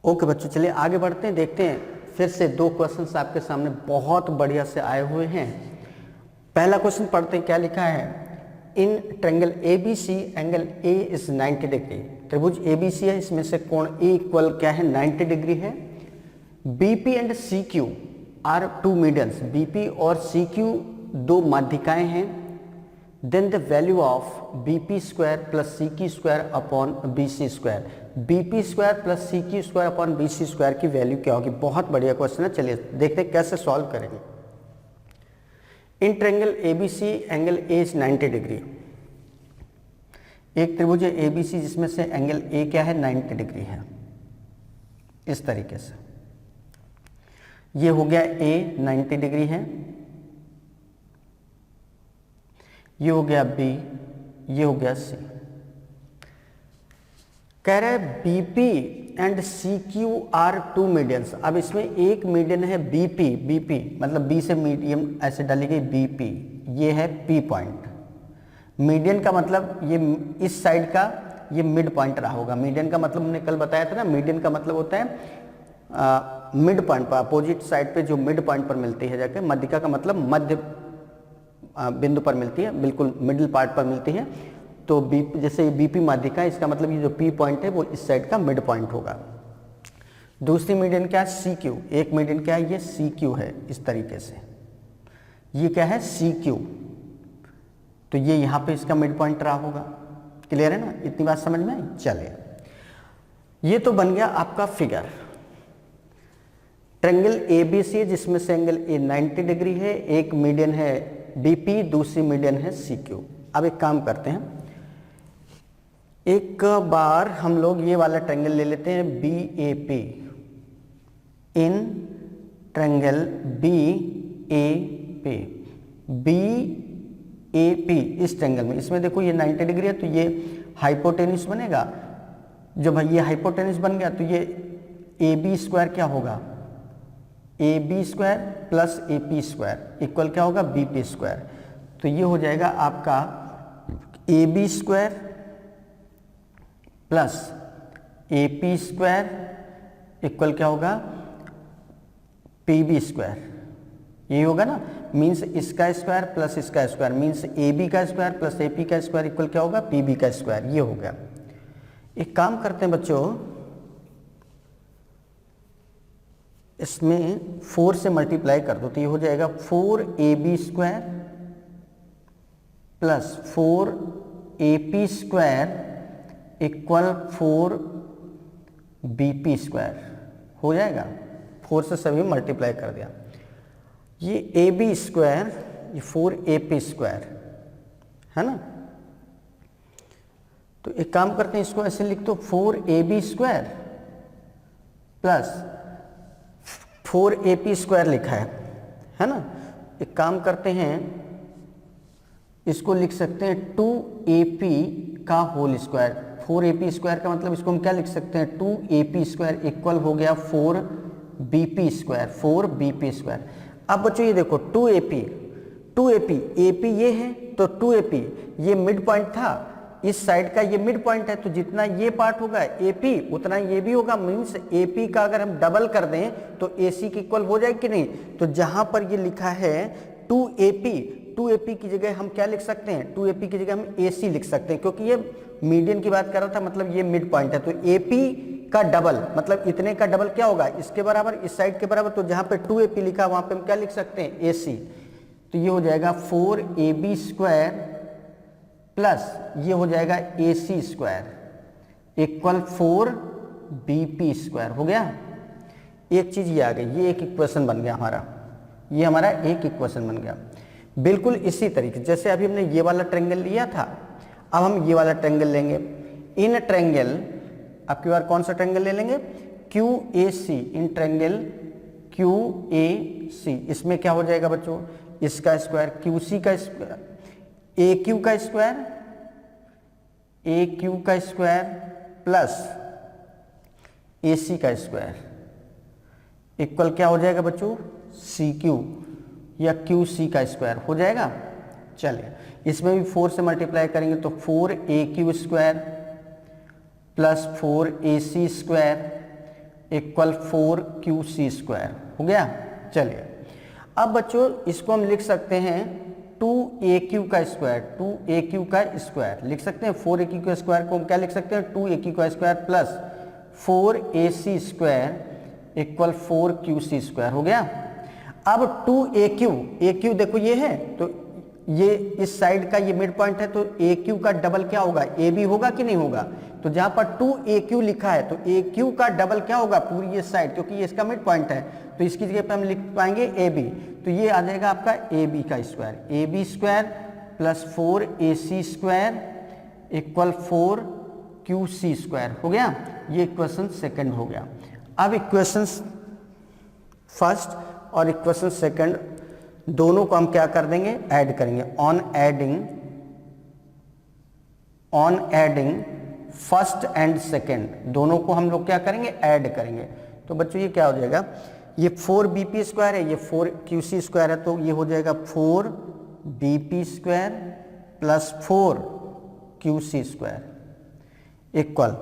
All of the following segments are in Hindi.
ओके बच्चों, चलिए आगे बढ़ते हैं, देखते हैं। फिर से दो क्वेश्चंस आपके सामने बहुत बढ़िया से आए हुए हैं। पहला क्वेश्चन पढ़ते हैं, क्या लिखा है। In triangle ABC angle A is 90 degree. त्रिभुज ABC है, इसमें से कोण A इक्वल क्या है, 90 डिग्री है। BP and CQ are two medians. BP और CQ दो माध्यिकाएं हैं। Then the value of BP square plus CQ square upon BC square. BP square plus CQ square upon BC square की वैल्यू क्या होगी। बहुत बढ़िया क्वेश्चन है, चलिए देखते हैं कैसे सॉल्व करेंगे। इन triangle ABC angle A is 90 degree. एक त्रिभुज है ABC जिसमें से एंगल A क्या है, 90 डिग्री है। इस तरीके से ये हो गया A 90 डिग्री है, ये हो गया B, ये हो गया C। कह रहा है BP and CQ are two medians. अब इसमें एक मीडियन है BP मतलब B से मीडियम ऐसे डाली गई BP, ये है P पॉइंट। मीडियन का मतलब ये इस साइड का ये मिड पॉइंट रहा होगा। मीडियन का मतलब हमने कल बताया था ना, मीडियन का मतलब होता है मिड पॉइंट पर, अपोजिट साइड पे जो मिड पॉइंट पर मिलती है जाके। मध्यिका का मतलब मध्य बिंदु पर मिलती है, बिल्कुल मिडिल पार्ट पर मिलती है। तो जैसे BP माध्यिका है, इसका मतलब ये जो P पॉइंट है वो इस साइड का मिड पॉइंट होगा। दूसरी मीडियन क्या है, CQ। एक मीडियन क्या है, ये CQ है। इस तरीके से ये क्या है, CQ, तो ये यहाँ पे इसका मिड पॉइंट रहा होगा। क्लियर है ना, इतनी बात समझ में आई। चलिए, ये तो बन गया आपका फिगर। ट्रायंगल ABC है जिसमें से एंगल A 90 डिग्री है। एक मीडियन है BP, दूसरी मीडियन है CQ। अब एक काम करते हैं, एक बार हम लोग ये वाला ट्रायंगल ले लेते हैं BAP। In triangle BAP, BAP इस ट्रायंगल में, इसमें देखो ये 90 डिग्री है तो ये हाइपोटेन्यूस बनेगा। जब ये हाइपोटेन्यूस बन गया तो ये AB स्क्वायर क्या होगा, AB square plus AP square equal क्या होगा, BP स्क्वायर। तो ये हो जाएगा आपका AB square plus AP square equal क्या होगा, PB स्क्वायर। यही होगा ना, मीन्स इसका स्क्वायर प्लस इसका स्क्वायर, मीन्स AB का स्क्वायर प्लस AP का स्क्वायर इक्वल क्या होगा, PB का स्क्वायर। ये हो गया। एक काम करते हैं बच्चों, इसमें 4 से मल्टीप्लाई कर दो तो ये हो जाएगा 4AB square plus 4AP square equal 4BP square हो जाएगा। 4 से सभी मल्टीप्लाई कर दिया। ये AB स्क्वायर, ये 4AP स्क्वायर है ना। तो एक काम करते हैं, इसको ऐसे लिख दो 4AB square plus 4AP square लिखा है ना। एक काम करते हैं, इसको लिख सकते हैं 2AP का होल स्क्वायर। 4AP स्क्वायर का मतलब इसको हम क्या लिख सकते हैं, 2AP स्क्वायर इक्वल हो गया 4BP स्क्वायर, 4BP स्क्वायर। अब बच्चों ये देखो 2AP AP ये है तो 2AP ये मिड पॉइंट था, इस साइड का ये मिड पॉइंट है, तो जितना ये पार्ट होगा AP उतना ये भी होगा। मीन्स AP का अगर हम डबल कर दें तो AC की इक्वल हो जाएगी कि नहीं। तो जहां पर ये लिखा है 2AP की जगह हम क्या लिख सकते हैं, 2AP की जगह हम AC लिख सकते हैं, क्योंकि ये मीडियन की बात कर रहा था, मतलब ये मिड पॉइंट है। तो AP का डबल मतलब इतने का डबल क्या होगा, इसके बराबर, इस साइड के बराबर। तो जहां पे 2AP लिखा वहां पे हम क्या लिख सकते हैं, AC। तो ये हो जाएगा 4AB स्क्वायर प्लस ये हो जाएगा AC square equal 4BP square हो गया। एक चीज ये आ गई, ये एक इक्वेशन बन गया हमारा, ये हमारा एक इक्वेशन बन गया। बिल्कुल इसी तरीके जैसे अभी हमने ये वाला ट्रायंगल लिया था, अब हम ये वाला ट्रायंगल लेंगे। इन ट्रायंगल, अब की बार कौन सा ट्रायंगल ले लेंगे, QAC। इन ट्रायंगल QAC, इसमें क्या हो जाएगा बच्चों, इसका स्क्वायर QC का स्क्वायर, AQ का स्क्वायर, AQ का स्क्वायर प्लस AC का स्क्वायर इक्वल क्या हो जाएगा बच्चों, CQ या QC का स्क्वायर हो जाएगा। चलिए, इसमें भी 4 से मल्टीप्लाई करेंगे तो 4AQ square plus 4AC square equal 4qc² हो गया। चलिए अब बच्चों इसको हम लिख सकते हैं 2aq का स्क्वायर, 2aq का स्क्वायर लिख सकते हैं। 4aq का स्क्वायर को हम क्या लिख सकते हैं, 2aq का square plus 4ac² equal 4qc² हो गया। अब 2aq देखो ये है, तो ये इस साइड का ये मिड पॉइंट है, तो aq का डबल क्या होगा, ab होगा कि नहीं होगा। तो जहां पर 2aq लिखा है तो aq का डबल क्या होगा, पूरी ये साइड, क्योंकि ये इसका मिड पॉइंट है तो इसकी जगह पे हम लिख पाएंगे ab। तो ये आ जाएगा आपका ab का square, ab² plus 4ac² equal 4qc² हो गया। ये इक्वेशन सेकंड हो गया। अब इक्वेशन फर्स्ट और इक्वेशन सेकंड दोनों को हम क्या कर देंगे, ऐड करेंगे। On adding first and second दोनों को हम लोग क्या करेंगे, ऐड करेंगे। तो बच्चों ये क्या हो जाएगा, ये 4bp² है, ये 4qc² है, तो ये हो जाएगा 4bp² plus 4qc² equal,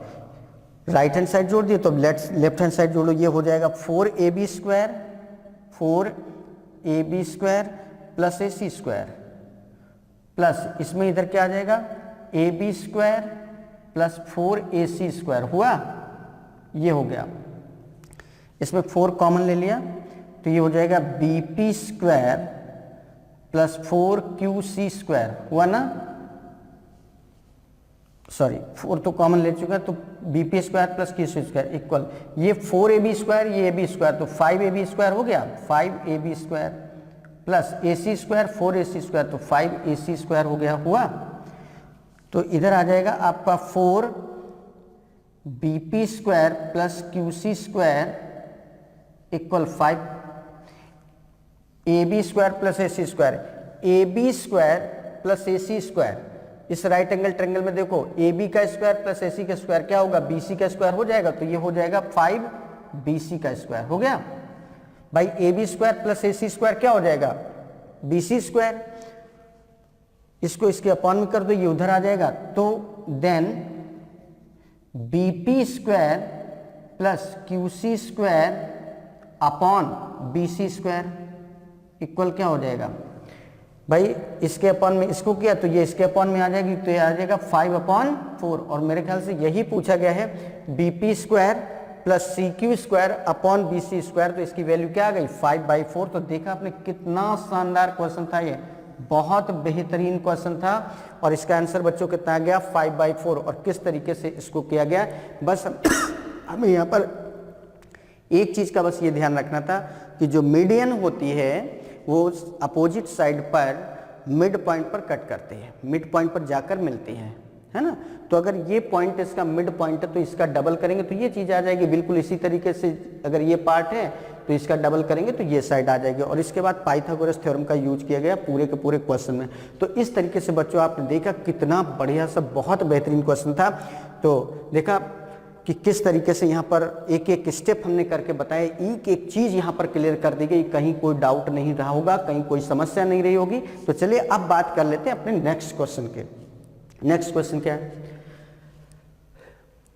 right hand side जोड़ दिए तो लेफ्ट हैंड साइड जोड़ो, ये हो जाएगा 4ab² प्लस ac² प्लस इसमें इधर क्या आ जाएगा ab² प्लस 4ac² हुआ, ये हो गया। इसमें 4 कॉमन ले लिया तो ये हो जाएगा bp² प्लस 4qc² हुआ ना, सॉरी 4 तो कॉमन ले चुका है, तो bp² प्लस qc² इक्वल, ये 4ab² ये ab² तो 5ab² हो गया, 5ab² प्लस ac² 4ac² तो 5ac² हो गया हुआ। तो इधर आ जाएगा आपका 4bp² plus qc² equal 5ab² plus ac², ab² plus ac²। इस राइट एंगल ट्रायंगल में देखो ab का स्क्वायर प्लस ac का स्क्वायर क्या होगा, bc का स्क्वायर हो जाएगा, तो ये हो जाएगा 5bc का स्क्वायर हो गया। भाई ab² प्लस ac² क्या हो जाएगा, bc²। इसको इसके अपॉन में कर दो, ये उधर आ जाएगा, तो then bp² plus qc² upon bc² equal क्या हो जाएगा, भाई इसके अपॉन में इसको किया तो ये इसके अपॉन में आ जाएगी, तो ये आ जाएगा 5/4। और मेरे ख्याल से यही पूछा गया है, bp² plus cq² upon bc², तो इसकी वैल्यू क्या आ गई 5/4। तो देखा आपने कितना शानदार क्वेश्चन था, ये बहुत बेहतरीन क्वेश्चन था। और इसका आंसर बच्चों कितना आ गया 5/4। और किस तरीके से इसको किया गया, बस हमें यहाँ पर एक चीज का बस ये ध्यान रखना था कि जो मीडियन होती है वो अपोजिट साइड पर मिड पॉइंट पर कट करते हैं, मिड पॉइंट पर जाकर मिलती हैं, है ना। तो अगर ये पॉइंट इसका मिड पॉइंट है तो इसका डबल करेंगे तो ये चीज आ जाएगी। बिल्कुल इसी तरीके से अगर ये पार्ट है तो इसका डबल करेंगे तो ये साइड आ जाएगी। और इसके बाद पाइथागोरस थ्योरम का यूज किया गया पूरे के पूरे क्वेश्चन में। तो इस तरीके से बच्चों आपने देखा कितना बढ़िया सा बहुत बेहतरीन क्वेश्चन था। तो देखा कि किस तरीके से यहाँ पर एक एक स्टेप हमने करके बताया, एक चीज यहाँ पर क्लियर कर दी गई, कहीं कोई डाउट नहीं रहा होगा, कहीं कोई समस्या नहीं रही होगी। तो चलिए अब बात कर लेते हैं अपने नेक्स्ट क्वेश्चन के। नेक्स्ट क्वेश्चन क्या है,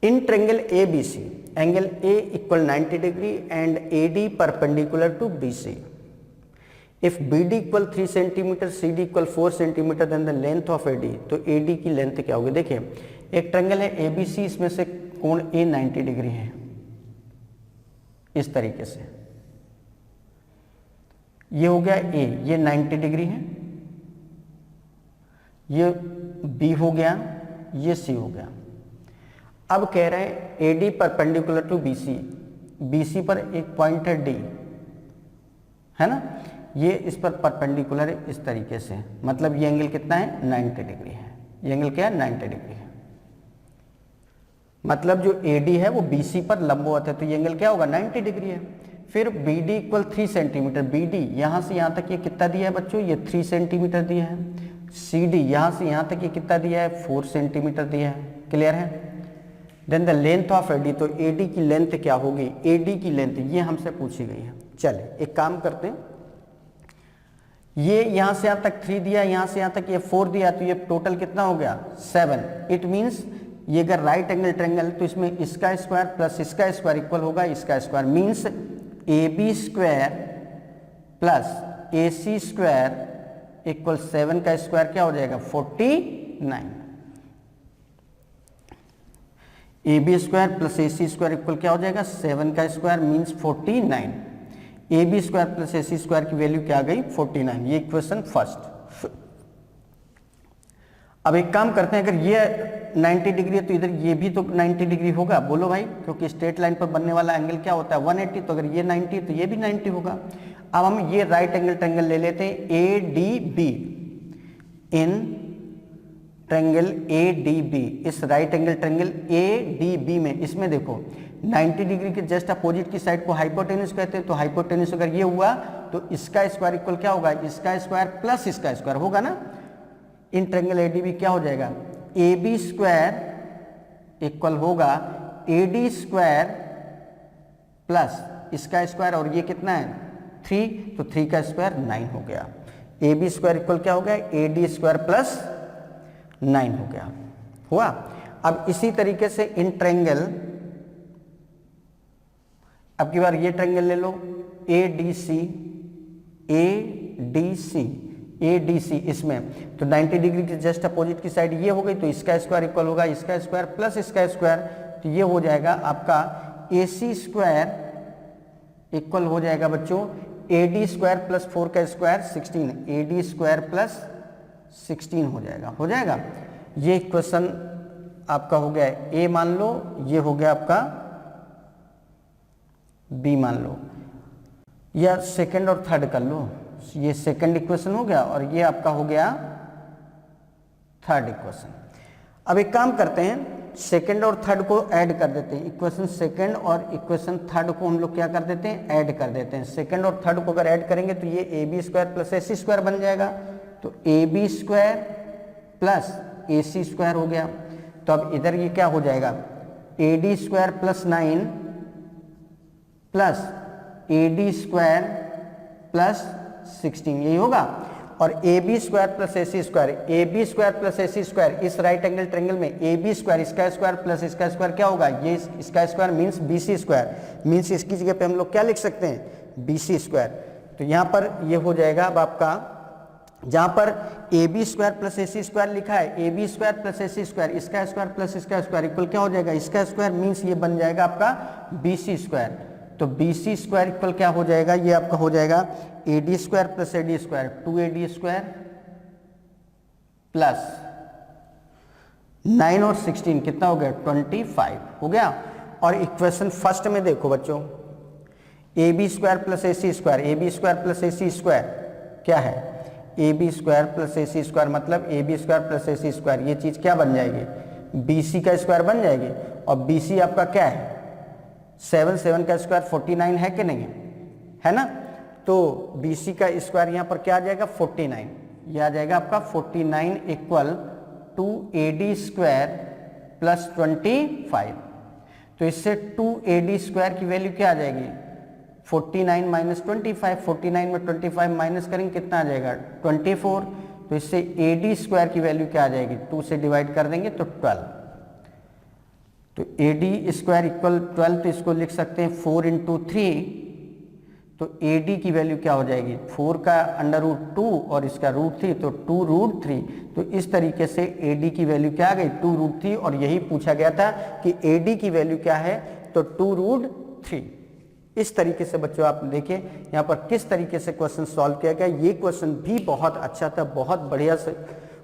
in triangle ABC angle A equal 90 degree and AD perpendicular to BC, if BD equal 3 centimetre CD equal 4 centimetre then the length of AD। तो AD की लेंथ क्या होगी, देखिए एक ट्रायंगल है ABC, इसमें से कोण A 90 डिग्री है इस तरीके से, ये हो गया A, ये 90 डिग्री है, ये B हो गया, ये C हो गया। अब कह रहे हैं AD perpendicular to BC, BC पर एक पॉइंट है D, है ना, ये इस पर परपेंडिकुलर है इस तरीके से, मतलब ये एंगल कितना है 90 डिग्री है। ये एंगल क्या है 90 डिग्री है, मतलब जो AD है वो BC पर लंबवत है, तो ये एंगल क्या होगा 90 डिग्री है। फिर BD इक्वल 3 सेंटीमीटर, BD यहां से यहां तक ये कितना दिया है बच्चों, ये 3 सेंटीमीटर दिया है। CD यहां से यहां तक ये कितना दिया है 4 सेंटीमीटर दिया है, क्लियर है। Then the length of AD, तो AD की लेंथ क्या होगी, AD की लेंथ ये हमसे पूछी गई है। चले एक काम करते हैं, ये यहां से यहां तक 3 दिया, यहां से यहां तक ये 4 दिया, तो ये टोटल कितना हो गया 7। इट मींस ये अगर राइट एंगल ट्रायंगल तो इसमें इसका स्क्वायर प्लस इसका स्क्वायर इक्वल होगा इसका square, means a B square plus A C square equal 7 का स्क्वायर क्या हो जाएगा 49। A B square plus A C square equal क्या हो जाएगा 7 का square means 49। A B square plus A C square की वैल्यू क्या आ गई 49। ये इक्वेशन फर्स्ट। अब एक काम करते हैं, अगर ये 90 डिग्री है तो इधर ये भी तो 90 डिग्री होगा, बोलो भाई, क्योंकि स्ट्रेट लाइन पर बनने वाला एंगल क्या होता है 180, तो अगर ये 90 तो ये भी 90 होगा। अब हम ये राइट एंगल ट्रायंगल ले लेते हैं A D B. In triangle A D B, इस right angle triangle A D B में, इसमें देखो 90 डिग्री के जस्ट अपोजिट की साइड को हाइपोटेन्यूज कहते हैं, तो हाइपोटेन्यूज अगर ये हुआ तो इसका स्क्वायर इक्वल क्या होगा इसका स्क्वायर प्लस इसका स्क्वायर होगा ना। इन ट्रायंगल एडीबी क्या हो जाएगा ए बी स्क्वायर इक्वल होगा ए डी स्क्वायर प्लस इसका स्क्वायर, और ये कितना है 3, तो 3 का स्क्वायर 9 हो गया। ए बी स्क्वायर इक्वल क्या हो गया ए डी स्क्वायर प्लस 9 हो गया, हुआ। अब इसी तरीके से इन ट्रायंगल, अब की बार ये ट्रायंगल ले लो A D C, A D C, A D C, इसमें तो 90 डिग्री के जस्ट अपोजिट की साइड ये हो गई, तो इसका स्क्वायर इक्वल होगा इसका स्क्वायर प्लस इसका स्क्वायर, तो ये हो जाएगा आपका ए सी स्क्वायर इक्वल हो जाएगा बच्चों ए डी स्क्वायर प्लस 4 का स्क्वायर 16, ए डी स्क्वायर प्लस 16 हो जाएगा। ये इक्वेशन आपका हो गया ए मान लो, ये हो गया आपका बी मान लो, या सेकंड और थर्ड कर लो, ये सेकंड इक्वेशन हो गया और ये आपका हो गया थर्ड इक्वेशन। अब एक काम करते हैं, सेकंड और थर्ड को ऐड कर देते हैं, इक्वेशन सेकंड और इक्वेशन थर्ड को हम लोग क्या कर देते हैं ऐड कर देते हैं। सेकंड और थर्ड को अगर ऐड करेंगे तो ये a B square plus A C square बन जाएगा, तो A B square plus A C square हो गया। तो अब इधर ये क्या हो जाएगा a d square plus 9 plus a d square plus 16, यही होगा। और a B square plus A C square, A B square plus A C square, इस राइट एंगल ट्रायंगल में ए बी स्क्वायर इसका स्क्वायर प्लस इसका स्क्वायर क्या होगा ये इसका square means b c square, means इसकी जगह पे हम लोग क्या लिख सकते हैं बी सी स्क्वायर। तो यहाँ पर ये हो जाएगा अब आपका, जहाँ पर a B square plus A C square लिखा है, A B square plus A C square, इसका स्क्वायर प्लस इसका स्क्वायर इक्वल क्या हो जाएगा इसका स्क्वायर, मीन्स ये बन जाएगा आपका बी सी स्क्वायर। तो बी सी स्क्वायर इक्वल क्या हो जाएगा, ये आपका हो जाएगा a d square plus a d square, 2AD square plus 9 और 16 कितना हो गया 25 हो गया। और इक्वेशन फर्स्ट में देखो बच्चों, A B square plus A C square, A B square plus A C square क्या है A B square plus A C square, मतलब A B square plus A C square, ये चीज क्या बन जाएगी बी सी का स्क्वायर बन जाएगी। और बी सी आपका क्या है 7 का स्क्वायर 49 है कि नहीं है ना, तो बी सी का स्क्वायर यहाँ पर क्या आ जाएगा 49, ये आ जाएगा आपका 49 इक्वल 2AD स्क्वायर प्लस 25। तो इससे 2AD स्क्वायर की वैल्यू क्या आ जाएगी 49 माइनस 25, 49 में 25 माइनस करेंगे कितना आ जाएगा 24। तो इससे AD स्क्वायर की वैल्यू क्या आ जाएगी 2 से डिवाइड कर देंगे तो 12। तो AD स्क्वायर इक्वल 12, तो इसको लिख सकते हैं 4 इंटू 3, तो AD की वैल्यू क्या हो जाएगी 4 का अंडर रूट 2 और इसका रूट 3, तो 2 रूट 3। तो इस तरीके से AD की वैल्यू क्या आ गई 2 रूट 3, और यही पूछा गया था कि AD की वैल्यू क्या है, तो 2 रूट 3। इस तरीके से बच्चों आप देखिए यहाँ पर किस तरीके से क्वेश्चन सॉल्व किया गया। ये क्वेश्चन भी बहुत अच्छा था, बहुत बढ़िया से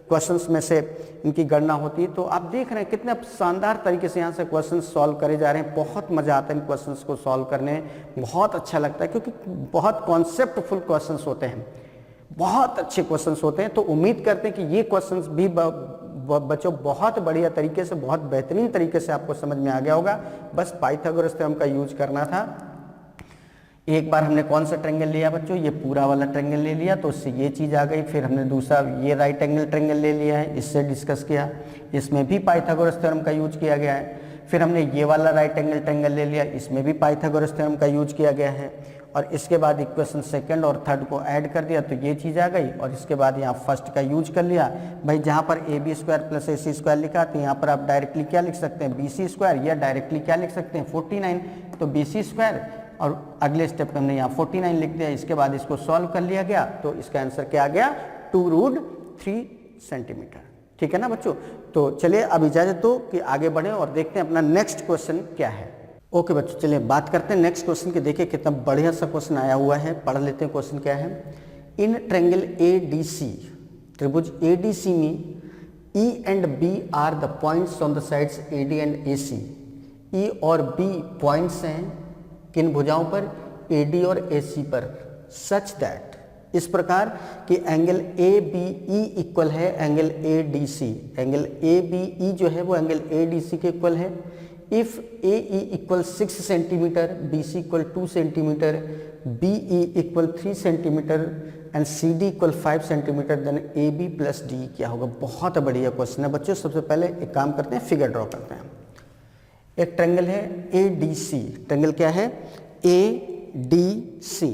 क्वेश्चंस में से इनकी गणना होती है। तो आप देख रहे हैं कितने शानदार तरीके से यहाँ से क्वेश्चंस सॉल्व करे जा रहे हैं। बहुत मजा आता है इन क्वेश्चंस को सॉल्व करने में, बहुत अच्छा लगता है क्योंकि बहुत कॉन्सेप्टफुल क्वेश्चंस होते हैं, बहुत अच्छे क्वेश्चंस होते हैं। तो उम्मीद करते हैं कि ये क्वेश्चंस भी बच्चों बहुत बढ़िया तरीके से, बहुत बेहतरीन तरीके से आपको समझ में आ गया होगा। बस पाइथागोरस थ्योरम का यूज करना था। एक बार हमने कौन सा ट्रायंगल लिया बच्चों, ये पूरा वाला ट्रायंगल ले लिया, तो उससे ये चीज़ आ गई। फिर हमने दूसरा ये राइट एंगल ट्रायंगल ले लिया है, इससे डिस्कस किया, इसमें भी पाइथागोरस थ्योरम का यूज किया गया है। फिर हमने ये वाला राइट एंगल ट्रायंगल ले लिया, इसमें भी पाइथागोरस थ्योरम का यूज किया गया है। और इसके बाद इक्वेशन सेकंड और थर्ड को ऐड कर दिया तो ये चीज़ आ गई, और इसके बाद यहाँ फर्स्ट का यूज कर लिया। भाई जहाँ पर AB² + AC² लिखा तो यहाँ पर आप डायरेक्टली क्या लिख सकते हैं, BC² या डायरेक्टली क्या लिख सकते हैं 49, तो BC² और अगले स्टेप में हमने यहाँ 49 लिख दिया। इसके बाद इसको सॉल्व कर लिया गया तो इसका आंसर क्या आ गया 2√3 सेंटीमीटर। ठीक है ना बच्चों, तो चलिए अब इजाजत दो कि आगे बढ़े और देखते हैं अपना नेक्स्ट क्वेश्चन क्या है। ओके बच्चों, चलिए बात करते हैं नेक्स्ट क्वेश्चन की। देखिए कितना बढ़िया सा क्वेश्चन आया हुआ है, पढ़ लेते हैं क्वेश्चन क्या है। इन ट्रायंगल ADC, त्रिभुज ADC में E and B are the points on the sides AD and AC। E और B पॉइंट्स हैं किन भुजाओं पर, AD और AC पर, सच दैट, इस प्रकार कि एंगल ABE इक्वल है एंगल ADC। एंगल ABE जो है वो एंगल ADC के इक्वल है। If AE equal 6 centimetre, BC equal 2 centimetre, BE equal 3 centimetre and CD equal 5 centimetre, then AB + DE क्या होगा। बहुत बढ़िया क्वेश्चन है बच्चों। सबसे पहले एक काम करते हैं, फिगर ड्रॉ करते हैं। एक ट्रायंगल है ADC, ट्रायंगल क्या है ADC।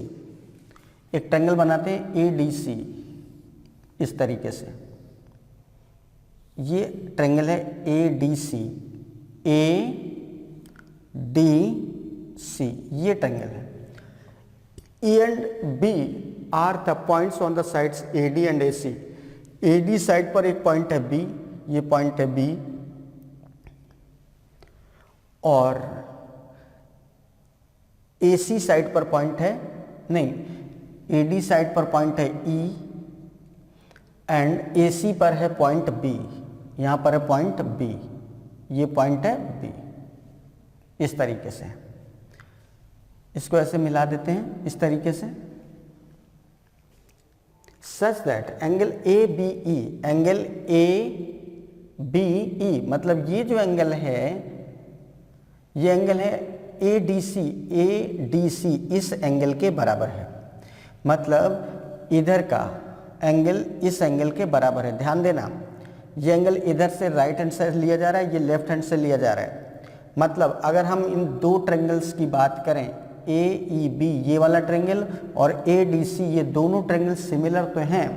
एक ट्रायंगल बनाते हैं ADC इस तरीके से, ये ट्रायंगल है ADC, ADC ये ट्रायंगल है। E and B are the points on the sides AD and AC। AD side पर एक पॉइंट है B, ये पॉइंट है B, और AC साइड पर पॉइंट है, नहीं, AD साइड पर पॉइंट है E एंड AC पर है पॉइंट B। यहाँ पर है पॉइंट B, ये पॉइंट है B। इस तरीके से इसको ऐसे मिला देते हैं इस तरीके से, such that angle ABE, angle ABE मतलब ये जो एंगल है ये एंगल है ADC, ADC इस एंगल के बराबर है। मतलब इधर का एंगल इस एंगल के बराबर है। ध्यान देना, ये एंगल इधर से राइट हैंड से लिया जा रहा है, ये लेफ्ट हैंड से लिया जा रहा है। मतलब अगर हम इन दो ट्रायंगल्स की बात करें, AEB ये वाला ट्रायंगल और ADC, ये दोनों ट्रायंगल सिमिलर तो हैं,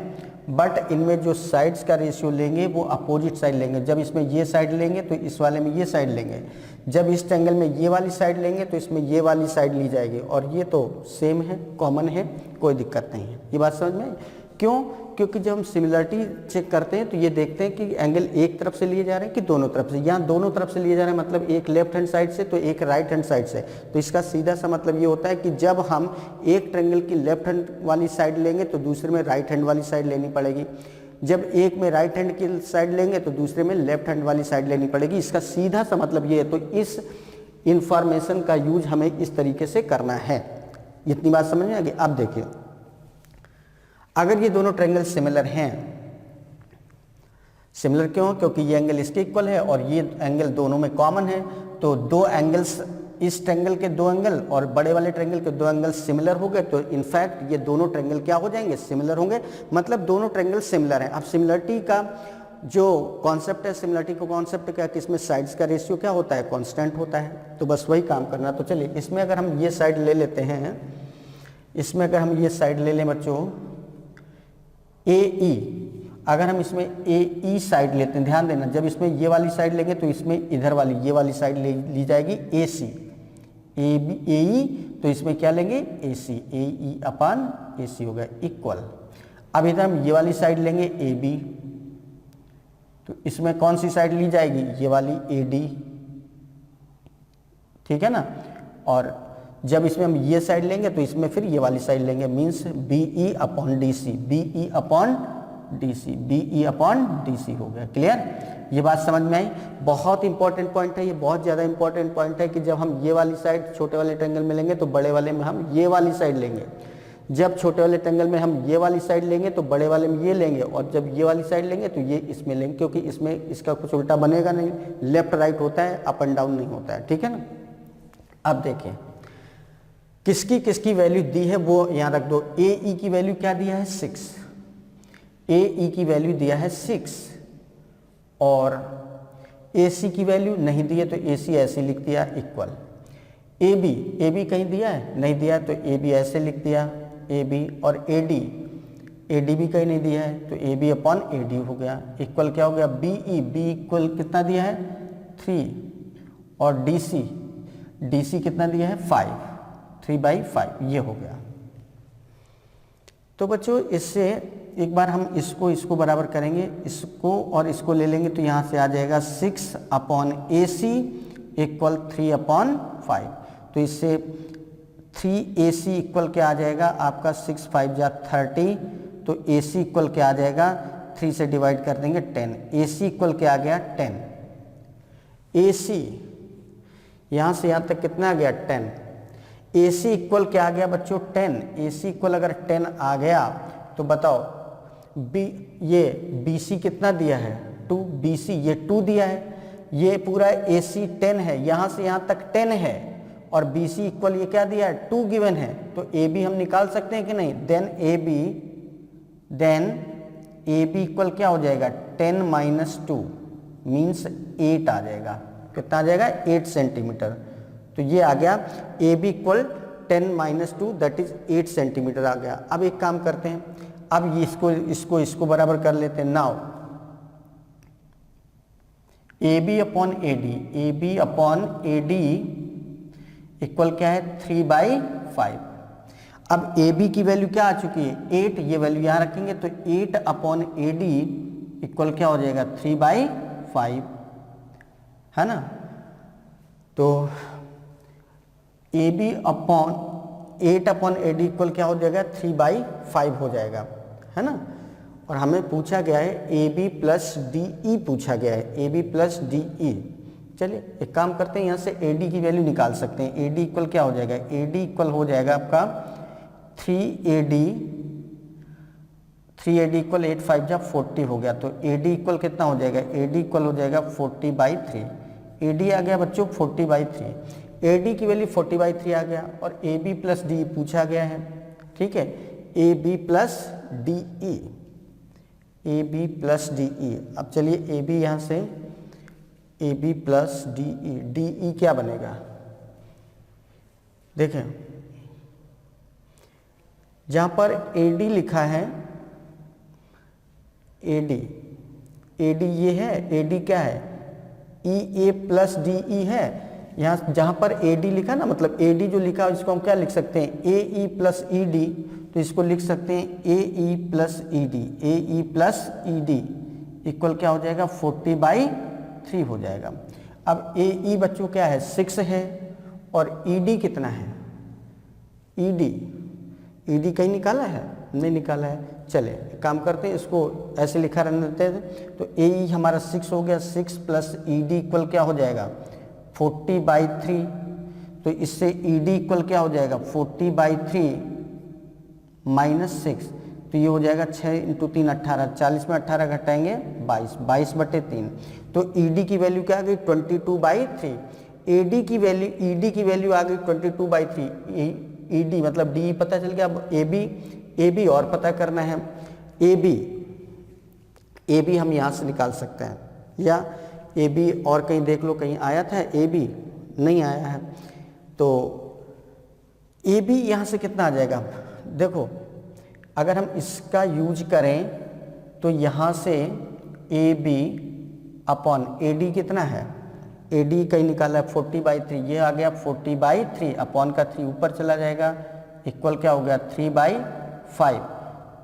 बट इनमें जो साइड्स का रेशियो लेंगे वो अपोजिट साइड लेंगे। जब इसमें ये साइड लेंगे तो इस वाले में ये साइड लेंगे, जब इस ट्रायंगल में ये वाली साइड लेंगे तो इसमें ये वाली साइड ली जाएगी। और ये तो सेम है, कॉमन है, कोई दिक्कत नहीं है। ये बात समझ में? क्यों? क्योंकि जब हम सिमिलरिटी चेक करते हैं तो ये देखते हैं कि एंगल एक तरफ से लिए जा रहे हैं कि दोनों तरफ से। यहाँ दोनों तरफ से लिए जा रहे हैं, मतलब एक लेफ्ट हैंड साइड से तो एक राइट हैंड साइड से। तो इसका सीधा सा मतलब ये होता है कि जब हम एक ट्रायंगल की लेफ्ट हैंड वाली साइड लेंगे तो दूसरे में राइट हैंड वाली साइड लेनी पड़ेगी, जब एक में राइट हैंड की साइड लेंगे तो दूसरे में लेफ्ट हैंड वाली साइड लेनी पड़ेगी। इसका सीधा सा मतलब ये है। तो इस इंफॉर्मेशन का यूज हमें इस तरीके से करना है। इतनी बात समझ में आ गई? अब देखिए, अगर ये दोनों ट्रायंगल सिमिलर हैं, सिमिलर क्यों? क्योंकि ये एंगल इसके इक्वल है और ये एंगल दोनों में कॉमन है। तो दो एंगल्स, इस ट्रायंगल के दो एंगल और बड़े वाले ट्रायंगल के दो एंगल सिमिलर हो गए, तो इनफैक्ट ये दोनों ट्रायंगल क्या हो जाएंगे? सिमिलर होंगे। मतलब दोनों ट्रायंगल सिमिलर हैं। अब सिमिलरिटी का जो कॉन्सेप्ट है, सिमिलरिटी का कॉन्सेप्ट क्या है कि इसमें साइड्स का रेशियो क्या होता है? कांस्टेंट होता है। तो बस वही काम करना। तो चलिए इसमें अगर हम ये साइड ले लेते हैं, इसमें अगर हम ये साइड ले लें बच्चों AE, अगर हम इसमें AE साइड लेते हैं, ध्यान देना, जब इसमें ये वाली साइड लेंगे तो इसमें इधर वाली ये वाली साइड ली जाएगी AC, AE, तो इसमें क्या लेंगे? AC, AE/AC हो गया इक्वल। अब इधर हम ये वाली साइड लेंगे AB, तो इसमें कौन सी साइड ली जाएगी? ये वाली AD, ठीक है ना। और जब इसमें हम ये साइड लेंगे तो इसमें फिर ये वाली साइड लेंगे, मीन्स BE/DC, BE/DC, BE/DC हो गया। क्लियर? ये बात समझ में आई? बहुत इंपॉर्टेंट पॉइंट है ये, बहुत ज़्यादा इंपॉर्टेंट पॉइंट है कि जब हम ये वाली साइड छोटे वाले ट्रायंगल में लेंगे तो बड़े वाले में हम ये वाली साइड लेंगे, जब छोटे वाले ट्रायंगल में हम ये वाली साइड लेंगे तो बड़े वाले में ये लेंगे, और जब ये वाली साइड लेंगे तो ये इसमें लेंगे, क्योंकि इसमें इसका कुछ उल्टा बनेगा नहीं, लेफ्ट राइट होता है, अप एंड डाउन नहीं होता है। ठीक है ना। अब देखिए किसकी किसकी वैल्यू दी है वो यहाँ रख दो। AE की वैल्यू क्या दिया है? 6, AE की वैल्यू दिया है 6, और AC की वैल्यू नहीं दी है तो AC ऐसे लिख दिया इक्वल। ए बी कहीं दिया है, नहीं दिया है, तो ए बी ऐसे लिख दिया ए बी, और ए डी भी कहीं नहीं दिया है, तो ए बी अपॉन ए डी हो गया, इक्वल क्या हो गया बी इक्वल कितना दिया है 3, और डी सी कितना दिया है 5, 3/5 ये हो गया। तो बच्चों इससे एक बार हम इसको बराबर करेंगे, इसको और इसको ले लेंगे, तो यहाँ से आ जाएगा 6/AC इक्वल 3/5। तो इससे 3AC इक्वल क्या आ जाएगा आपका 6 5 जा 30, तो AC इक्वल क्या आ जाएगा 3 से डिवाइड कर देंगे 10, AC इक्वल क्या आ गया 10। AC यहाँ से यहाँ तक कितना आ गया 10, AC इक्वल क्या आ गया बच्चों 10। AC इक्वल अगर 10 आ गया तो बताओ ये BC कितना दिया है 2, BC ये 2 दिया है, ये पूरा AC 10 है, यहाँ से यहाँ तक 10 है, और BC इक्वल ये क्या दिया है 2 गिवन है, तो AB हम निकाल सकते हैं कि नहीं। देन AB इक्वल क्या हो जाएगा 10 - 2 मीन्स 8 आ जाएगा, कितना आ जाएगा 8 सेंटीमीटर। तो ये आ गया AB equal 10 - 2 that is 8 centimetre आ गया। अब एक काम करते हैं, अब इसको बराबर कर लेते हैं। Now AB upon AD equal क्या है 3/5। अब AB की वैल्यू क्या आ चुकी है 8, ये वैल्यू यहाँ रखेंगे, तो 8/AD इक्वल क्या हो जाएगा 3/5, है ना। तो AB अपॉन 8/AD इक्वल क्या हो जाएगा 3/5 हो जाएगा, है ना। और हमें पूछा गया है AB प्लस DE पूछा गया है, AB प्लस DE। चलिए एक काम करते हैं, यहाँ से AD की वैल्यू निकाल सकते हैं। AD इक्वल क्या हो जाएगा, AD इक्वल हो जाएगा आपका 3AD इक्वल 8 5 जा 40 हो गया, तो AD इक्वल कितना हो जाएगा, AD इक्वल हो जाएगा 40/3। AD आ गया बच्चों 40/3, AD की वैल्यू 40/3 आ गया, और AB प्लस DE पूछा गया है, ठीक है। AB प्लस DE, अब चलिए AB यहाँ से AB प्लस DE क्या बनेगा, देखें जहाँ पर AD लिखा है, AD ये है, AD क्या है EA प्लस DE है। यहाँ जहाँ पर AD लिखा ना, मतलब AD जो लिखा है इसको हम क्या लिख सकते हैं AE प्लस ED, तो इसको लिख सकते हैं AE प्लस ED इक्वल क्या हो जाएगा 40/3 हो जाएगा। अब AE बच्चों क्या है 6 है, और ED कितना है, ED कहीं निकाला है, नहीं निकाला है। चले काम करते हैं, इसको ऐसे लिखा रहने देते हैं, तो AE हमारा 6 हो गया, 6 प्लस ED इक्वल क्या हो जाएगा 40/3, तो इससे ED इक्वल क्या हो जाएगा 40/3 - 6, तो ये हो जाएगा 6 × 3 18, 40 में 18 घटाएंगे 22/3, तो ED की वैल्यू क्या आ गई 22/3। ED की वैल्यू आ गई 22/3, ED मतलब DE पता चल गया। अब AB और पता करना है, AB हम यहाँ से निकाल सकते हैं, या AB और कहीं देख लो, कहीं आया था AB, नहीं आया है, तो AB यहाँ से कितना आ जाएगा, देखो अगर हम इसका यूज करें तो यहाँ से AB अपॉन AD कितना है, AD कहीं निकाला है 40/3, ये आ गया 40/3, अपॉन का 3 ऊपर चला जाएगा, इक्वल क्या हो गया 3/5,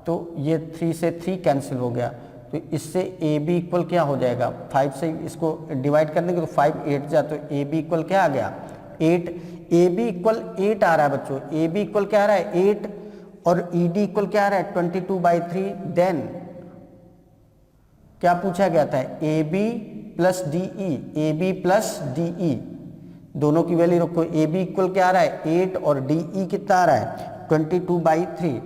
तो ये 3 से 3 कैंसिल हो गया, तो इससे AB इक्वल क्या हो जाएगा 5 से इसको डिवाइड कर देंगे तो 5 8 जा, तो AB इक्वल क्या आ गया 8। AB इक्वल 8 आ रहा है बच्चों, AB इक्वल क्या आ रहा है 8, और ED इक्वल क्या आ रहा है 22/3। देन क्या पूछा गया था AB प्लस DE, दोनों की वैल्यू रखो। AB इक्वल क्या आ रहा है 8, और DE कितना आ रहा है 22/3,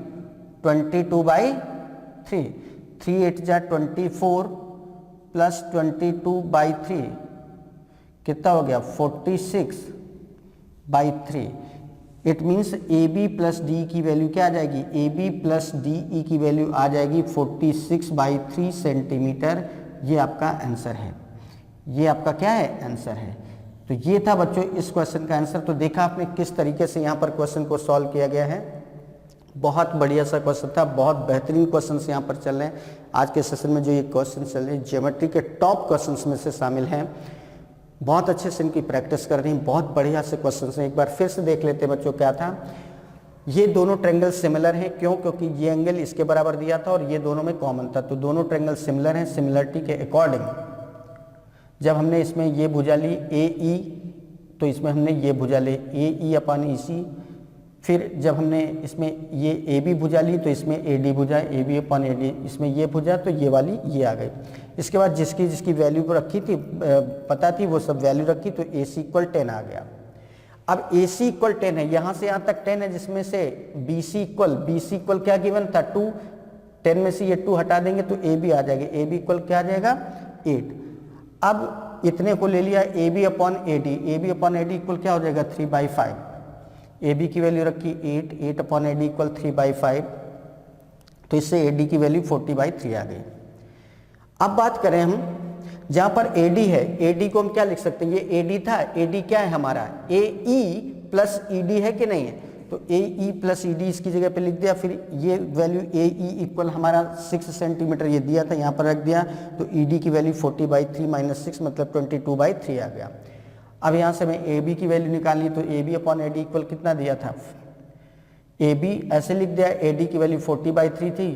3 8 जा 24 प्लस 22/3 कितना हो गया 46/3। It means AB plus DE की वैल्यू क्या आ जाएगी, AB प्लस DE की वैल्यू आ जाएगी 46/3 सेंटीमीटर। ये आपका आंसर है, ये आपका क्या है आंसर है। तो ये था बच्चों इस क्वेश्चन का आंसर। तो देखा आपने किस तरीके से यहाँ पर क्वेश्चन को सॉल्व किया गया है। बहुत बढ़िया सा क्वेश्चन था, बहुत बेहतरीन क्वेश्चंस यहाँ पर चल रहे हैं। आज के सेशन में जो ये क्वेश्चन चल रहे हैं ज्योमेट्री के टॉप क्वेश्चंस में से शामिल हैं। बहुत अच्छे से इनकी प्रैक्टिस कर रही हैं, बहुत बढ़िया से क्वेश्चंस हैं। एक बार फिर से देख लेते हैं बच्चों क्या था। ये दोनों ट्रायंगल सिमिलर हैं, क्यों? क्योंकि ये एंगल इसके बराबर दिया था और ये दोनों में कॉमन था, तो दोनों ट्रायंगल सिमिलर हैं। सिमिलरिटी के अकॉर्डिंग जब हमने इसमें ये भुजा ली ए ई, तो इसमें हमने ये भुजा ले ए ई अपान ई सी। फिर जब हमने इसमें ये ए बी भुजा ली तो इसमें ए डी भुजा, A B upon A D, इसमें ये भुजा तो ये वाली ये आ गई। इसके बाद जिसकी जिसकी वैल्यू को रखी थी पता थी वो सब वैल्यू रखी, तो ए सी इक्वल 10 आ गया। अब ए सी इक्वल 10 है, यहाँ से यहाँ तक 10 है, जिसमें से बी सी इक्वल क्या गिवन था 2, 10 में से ये 2 हटा देंगे तो ए बी आ जाएगा। ए बी इक्वल क्या आ जाएगा 8। अब इतने को ले लिया A B upon A D, A B upon A D equal क्या हो जाएगा 3/5। ए बी की वैल्यू रखी 8, 8 अपॉन ए डी इक्वल 3/5, तो इससे ए डी की वैल्यू 40/3 आ गई। अब बात करें हम जहां पर ए डी है, ए डी को हम क्या लिख सकते हैं? ये ए डी था, ए डी क्या है हमारा ए ई प्लस ई डी है कि नहीं है? तो ए ई प्लस ई डी इसकी जगह पे लिख दिया। फिर ये वैल्यू ए ई इक्वल हमारा 6 सेंटीमीटर ये दिया था, यहाँ पर रख दिया, तो ई डी की वैल्यू 40/3 माइनस 6 मतलब 22/3 आ गया। अब यहाँ से मैं ए बी की वैल्यू निकाली, तो ए B upon A D equal कितना दिया था? ए बी ऐसे लिख दिया, ए डी की वैल्यू 40/3 थी,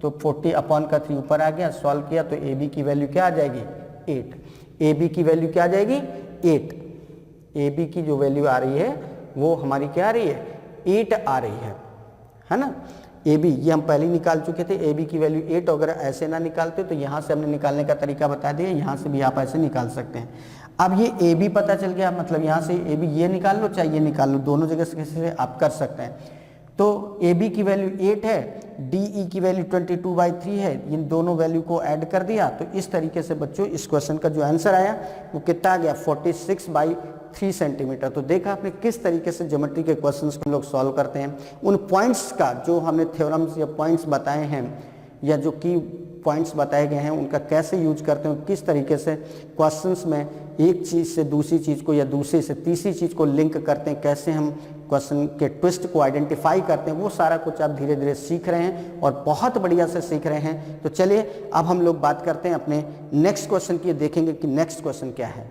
तो 40 अपॉन का 3 ऊपर आ गया। सॉल्व किया तो ए बी की वैल्यू क्या आ जाएगी 8। ए बी की वैल्यू क्या आ जाएगी 8। ए बी की जो वैल्यू आ रही है वो हमारी क्या आ रही है 8 आ रही है ना। ए बी ये हम पहले ही निकाल चुके थे, ए बी की वैल्यू 8। अगर ऐसे ना निकालते तो यहाँ से हमने निकालने का तरीका बता दिया, यहाँ से भी आप ऐसे निकाल सकते हैं। अब ये ए बी पता चल गया, मतलब यहाँ से ए बी ये निकाल लो चाहे ये निकाल लो, दोनों जगह से आप कर सकते हैं। तो ए बी की वैल्यू 8 है, डी ई की वैल्यू 22/3 है, इन दोनों वैल्यू को ऐड कर दिया। तो इस तरीके से बच्चों इस क्वेश्चन का जो आंसर आया वो कितना आ गया 46/3 सेंटीमीटर। तो देखा आपने किस तरीके से ज्योमेट्री के क्वेश्चंस को लोग सॉल्व करते हैं। उन पॉइंट्स का जो हमने थ्योरम्स या पॉइंट्स बताए हैं या जो की पॉइंट्स बताए गए हैं उनका कैसे यूज करते हैं, किस तरीके से क्वेश्चंस में एक चीज़ से दूसरी चीज़ को या दूसरी से तीसरी चीज़ को लिंक करते हैं, कैसे हम क्वेश्चन के ट्विस्ट को आइडेंटिफाई करते हैं, वो सारा कुछ आप धीरे धीरे सीख रहे हैं और बहुत बढ़िया से सीख रहे हैं। तो चलिए अब हम लोग बात करते हैं अपने नेक्स्ट क्वेश्चन की, देखेंगे कि नेक्स्ट क्वेश्चन क्या है।